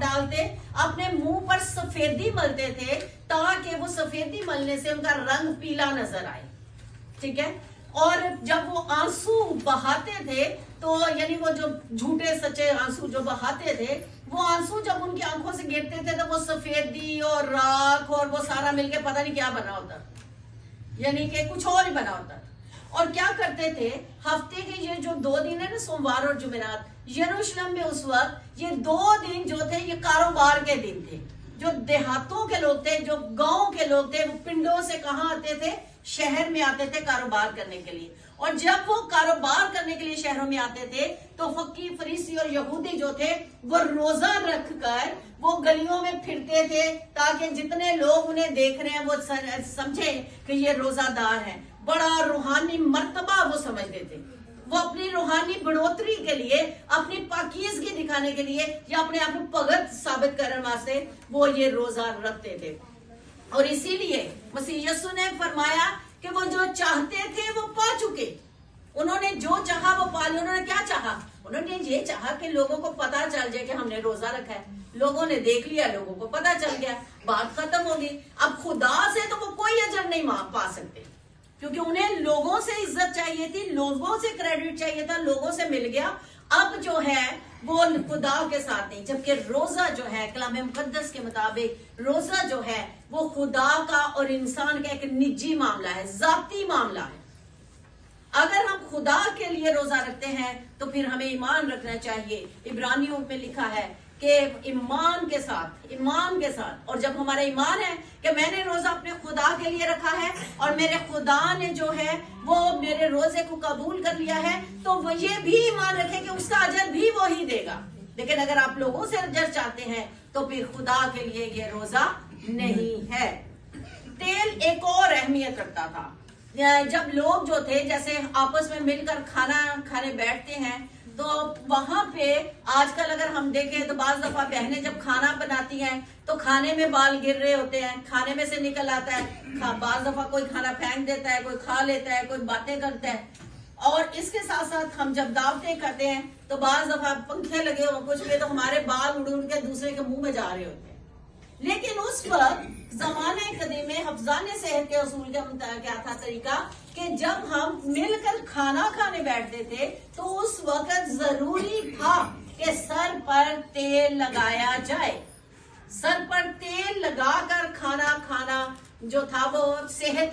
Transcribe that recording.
डालते, अपने मुंह पर सफेदी मलते थे ताकि वो सफेदी मलने से उनका रंग पीला नजर आए, ठीक है। और जब वो आंसू बहाते थे तो यानी वो जो झूठे सच्चे आंसू जो बहाते थे, वो आंसू जब उनकी आंखों से गिरते थे तो वो सफेदी और राख और वो सारा मिलके पता नहीं क्या बना होता, यानी कि कुछ और ही बना होता। और क्या करते थे, हफ्ते के ये जो 2 दिन है ना, सोमवार और जुमेरात, यरूशलेम में उस वक्त ये 2 दिन जो थे ये कारोबार के दिन थे। जो देहातों के लोग थे, जो गांव के लोग थे, वो पिंडों से कहाँ आते थे, शहर में आते थे कारोबार करने के लिए। और जब वो कारोबार करने के लिए शहरों में आते थे तो फकीर, फरीसी और यहूदी जो थे वो रोजा रखकर वो गलियों में फिरते थे ताकि जितने लोग उन्हें देख रहे हैं वो समझे कि ये रोजादार हैं। बड़ा रूहानी मर्तबा वो समझते थे। वो अपनी रूहानी बढ़ोतरी के लिए, अपनी पाकीज़गी दिखाने के लिए या अपने आप को भगत साबित करने वास्ते वो ये रोजा रखते थे। और इसीलिए मसीह यीशु ने फरमाया कि वो जो चाहते थे वो पा चुके। उन्होंने जो चाहा वो पा लिया। उन्होंने क्या चाहा? उन्होंने ये चाहा कि लोगों को पता चल जाए कि हमने रोजा रखा है। लोगों ने देख लिया, लोगों को पता चल गया, बात खत्म होगी। अब खुदा से तो वो कोई अजर नहीं पा सकते, क्योंकि उन्हें लोगों से इज्जत चाहिए थी, लोगों से क्रेडिट चाहिए था, लोगों से मिल गया। अब जो है वो खुदा के साथ नहीं, जबकि रोजा जो है कलाम मुकद्दस के मुताबिक रोजा जो है वो खुदा का और इंसान का एक निजी मामला है, जाती मामला है। अगर हम खुदा के लिए रोजा रखते हैं तो फिर हमें ईमान रखना चाहिए। इब्रानियों में लिखा है कि ईमान के साथ, और जब हमारा ईमान है कि मैंने रोजा अपने खुदा के लिए रखा है और मेरे खुदा ने जो है वो मेरे रोजे को कबूल कर लिया है, तो वो ये भी ईमान रखे कि उसका अजर भी वो ही देगा। लेकिन अगर आप लोगों से अजर चाहते हैं तो फिर खुदा के लिए ये रोजा नहीं है। तेल एक और अहमियत रखता था। जब लोग जो थे जैसे आपस में मिलकर खाना खाने बैठते हैं तो वहां पे आजकल अगर हम देखें तो बाज दफा बहनें जब खाना बनाती हैं तो खाने में बाल गिर रहे होते हैं, खाने में से निकल आता है। बाज दफा कोई खाना फेंक देता है, कोई खा लेता है, कोई बातें करता है। और इसके साथ साथ हम जब दावतें करते हैं तो बाज दफा पंखे लगे हो कुछ पे तो हमारे बाल उड़ उड़ के दूसरे के मुंह में जा रहे होते हैं। लेकिन उस वक्त जमाने कदीम में हफ्जाने सेहत के असूल का क्या था तरीका कि जब हम मिलकर खाना खाने बैठते थे तो उस वक्त जरूरी था कि सर पर तेल लगाया जाए। सर पर तेल लगाकर खाना खाना जो था वो सेहत